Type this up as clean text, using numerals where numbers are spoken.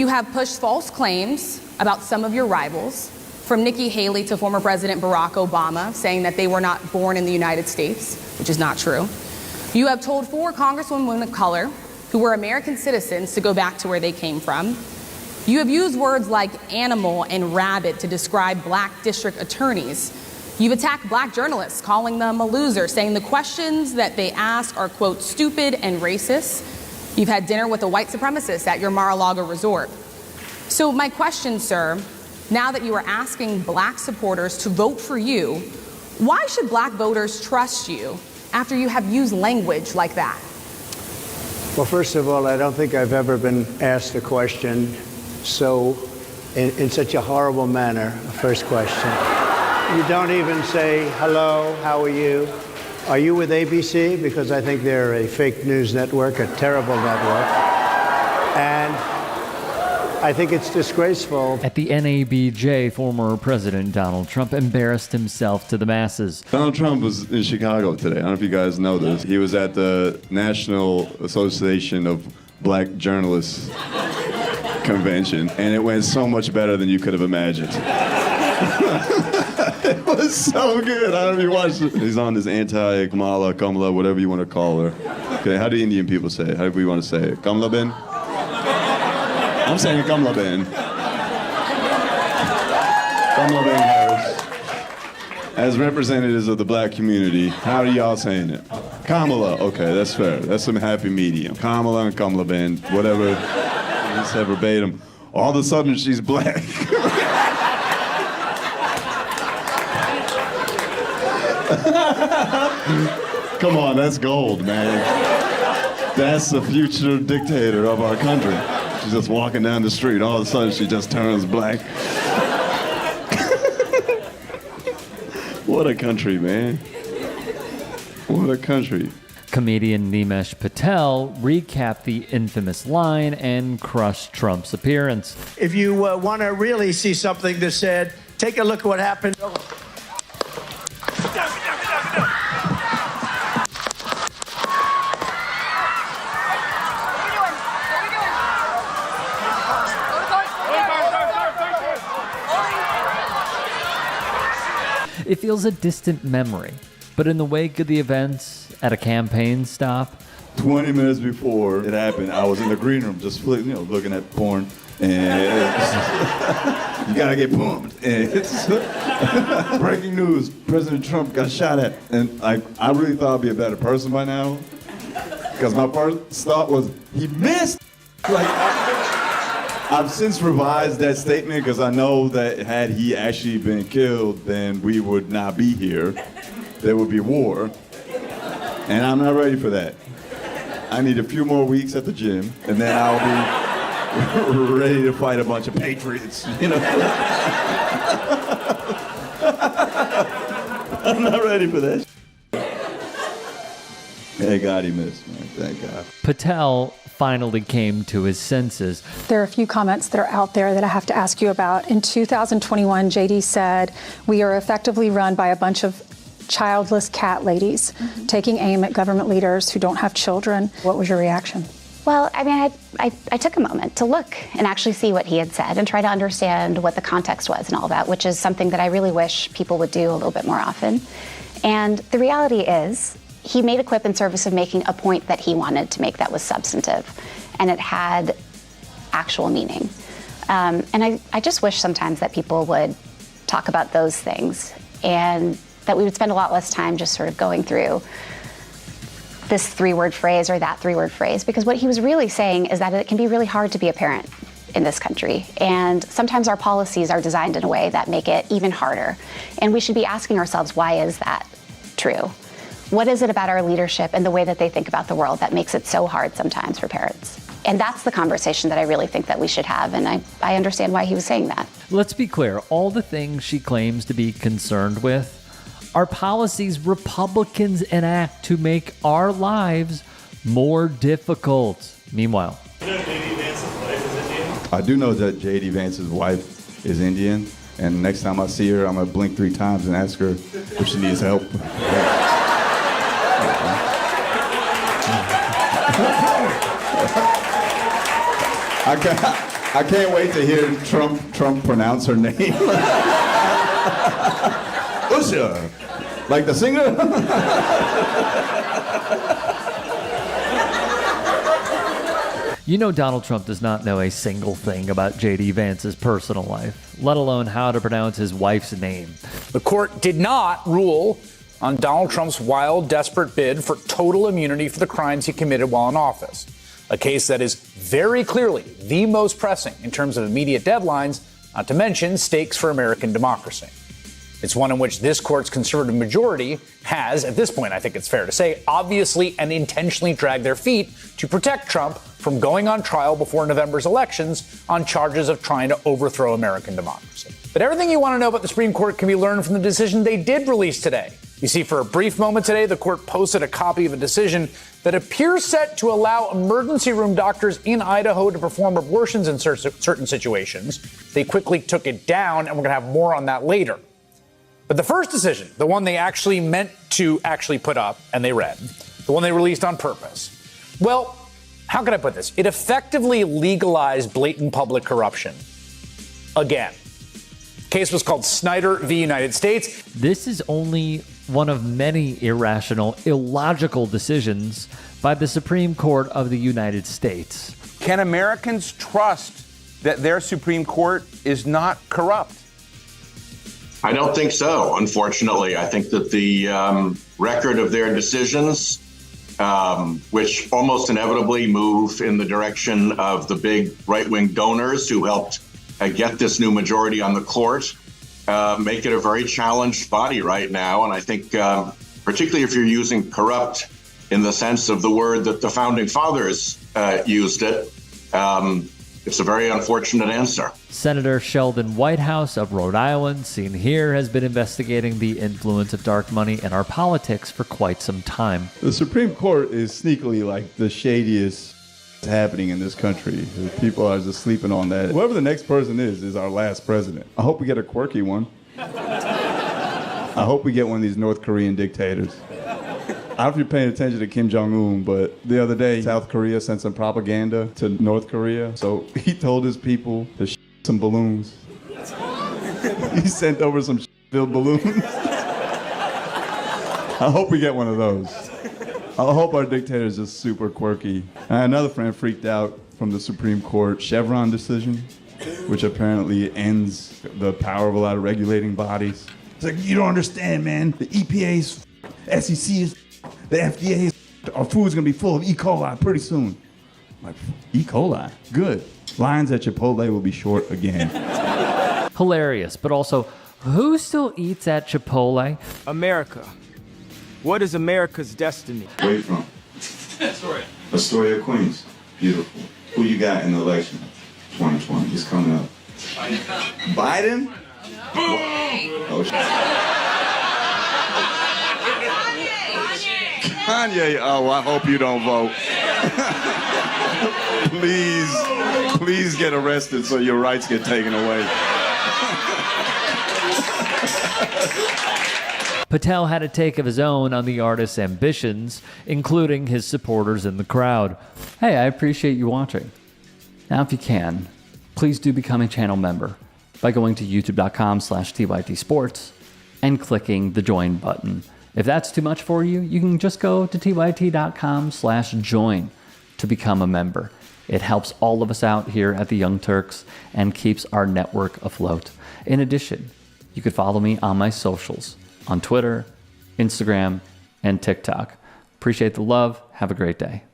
You have pushed false claims about some of your rivals, from Nikki Haley to former President Barack Obama, saying that they were not born in the United States, which is not true. You have told 4 congresswomen of color who were American citizens to go back to where they came from. You have used words like animal and rabid to describe black district attorneys. You've attacked black journalists, calling them a loser, saying the questions that they ask are, quote, stupid and racist. You've had dinner with a white supremacist at your Mar-a-Lago resort. So my question, sir, now that you are asking black supporters to vote for you, why should black voters trust you after you have used language like that? Well, first of all, I don't think I've ever been asked a question in such a horrible manner. First question. You don't even say, hello, how are you? Are you with ABC? Because I think they're a fake news network, a terrible network. And I think it's disgraceful. At the NABJ, former President Donald Trump embarrassed himself to the masses. Donald Trump was in Chicago today. I don't know if you guys know this. He was at the National Association of Black Journalists convention, and it went so much better than you could have imagined. It was so good. I don't know if you watched it. He's on this anti-Kamala, whatever you want to call her. Okay, how do Indian people say it? How do we want to say it? Kamala Ben? I'm saying Kamala Ben. Kamala Ben Harris. As representatives of the black community, how are y'all saying it? Kamala. Okay, that's fair. That's some happy medium. Kamala and Kamala Ben, whatever. You said verbatim. All of a sudden, she's black. Come on, that's gold, man. That's the future dictator of our country. She's just walking down the street. All of a sudden, she just turns black. What a country, man. What a country. Comedian Nimesh Patel recapped the infamous line and crushed Trump's appearance. If you want to really see something that said, take a look at what happened. It feels a distant memory, but in the wake of the events at a campaign stop, 20 minutes before it happened, I was in the green room just looking at porn, and you gotta get pumped. And it's breaking news: President Trump got shot at, and I really thought I'd be a better person by now, because my first thought was he missed. I've since revised that statement because I know that had he actually been killed, then we would not be here. There would be war. And I'm not ready for that. I need a few more weeks at the gym, and then I'll be ready to fight a bunch of patriots, I'm not ready for that. Thank God he missed, man. Thank God. Patel finally came to his senses. There are a few comments that are out there that I have to ask you about. In 2021, JD said, "We are effectively run by a bunch of childless cat ladies taking aim at government leaders who don't have children." What was your reaction? Well, I mean, I took a moment to look and actually see what he had said and try to understand what the context was and all that, which is something that I really wish people would do a little bit more often. And the reality is, he made a quip in service of making a point that he wanted to make that was substantive, and it had actual meaning. And I just wish sometimes that people would talk about those things, and that we would spend a lot less time just sort of going through this 3-word phrase or that 3-word phrase, because what he was really saying is that it can be really hard to be a parent in this country. And sometimes our policies are designed in a way that make it even harder. And we should be asking ourselves, why is that true? What is it about our leadership and the way that they think about the world that makes it so hard sometimes for parents? And that's the conversation that I really think that we should have, and I understand why he was saying that. Let's be clear, all the things she claims to be concerned with are policies Republicans enact to make our lives more difficult. Meanwhile, I do know that J.D. Vance's wife is Indian, and next time I see her, I'm gonna blink 3 times and ask her if she needs help. I can't wait to hear Trump pronounce her name. Usha, like the singer. You know Donald Trump does not know a single thing about J.D. Vance's personal life, let alone how to pronounce his wife's name. The court did not rule on Donald Trump's wild, desperate bid for total immunity for the crimes he committed while in office, a case that is very clearly the most pressing in terms of immediate deadlines, not to mention stakes for American democracy. It's one in which this court's conservative majority has, at this point, I think it's fair to say, obviously and intentionally dragged their feet to protect Trump from going on trial before November's elections on charges of trying to overthrow American democracy. But everything you want to know about the Supreme Court can be learned from the decision they did release today. You see, for a brief moment today, the court posted a copy of a decision that appears set to allow emergency room doctors in Idaho to perform abortions in certain situations. They quickly took it down, and we're going to have more on that later. But the first decision, the one they actually meant to actually put up, and they read, the one they released on purpose, well, how can I put this? It effectively legalized blatant public corruption. Again. The case was called Snyder v. United States. This is only one of many irrational, illogical decisions by the Supreme Court of the United States. Can Americans trust that their Supreme Court is not corrupt? I don't think so, unfortunately. I think that the record of their decisions, which almost inevitably move in the direction of the big right-wing donors who helped get this new majority on the court, make it a very challenged body right now. And I think particularly if you're using corrupt in the sense of the word that the founding fathers used it, it's a very unfortunate answer. Senator Sheldon Whitehouse of Rhode Island, seen here, has been investigating the influence of dark money in our politics for quite some time. The Supreme Court is sneakily like the shadiest happening in this country. People are just sleeping on that. Whoever the next person is our last president. I hope we get a quirky one. I hope we get one of these North Korean dictators. I don't know if you're paying attention to Kim Jong-un, but the other day, South Korea sent some propaganda to North Korea. So he told his people to some balloons. He sent over some filled balloons. I hope we get one of those. I hope our dictator is just super quirky. Another friend freaked out from the Supreme Court Chevron decision, which apparently ends the power of a lot of regulating bodies. It's like, you don't understand, man. The EPA's, SEC is, the FDA is, our food's gonna be full of E. coli pretty soon. I'm like, E. coli? Good. Lines at Chipotle will be short again. Hilarious, but also, who still eats at Chipotle? America. What is America's destiny? Where you from? Astoria. Astoria, Queens. Beautiful. Who you got in the election? 2020. It's coming up. Biden? Oh, Kanye. Oh, I hope you don't vote. Please get arrested so your rights get taken away. Patel had a take of his own on the artist's ambitions, including his supporters in the crowd. Hey, I appreciate you watching. Now, if you can, please do become a channel member by going to youtube.com/TYTsports and clicking the join button. If that's too much for you, you can just go to tyt.com/join to become a member. It helps all of us out here at the Young Turks and keeps our network afloat. In addition, you could follow me on my socials on Twitter, Instagram, and TikTok. Appreciate the love. Have a great day.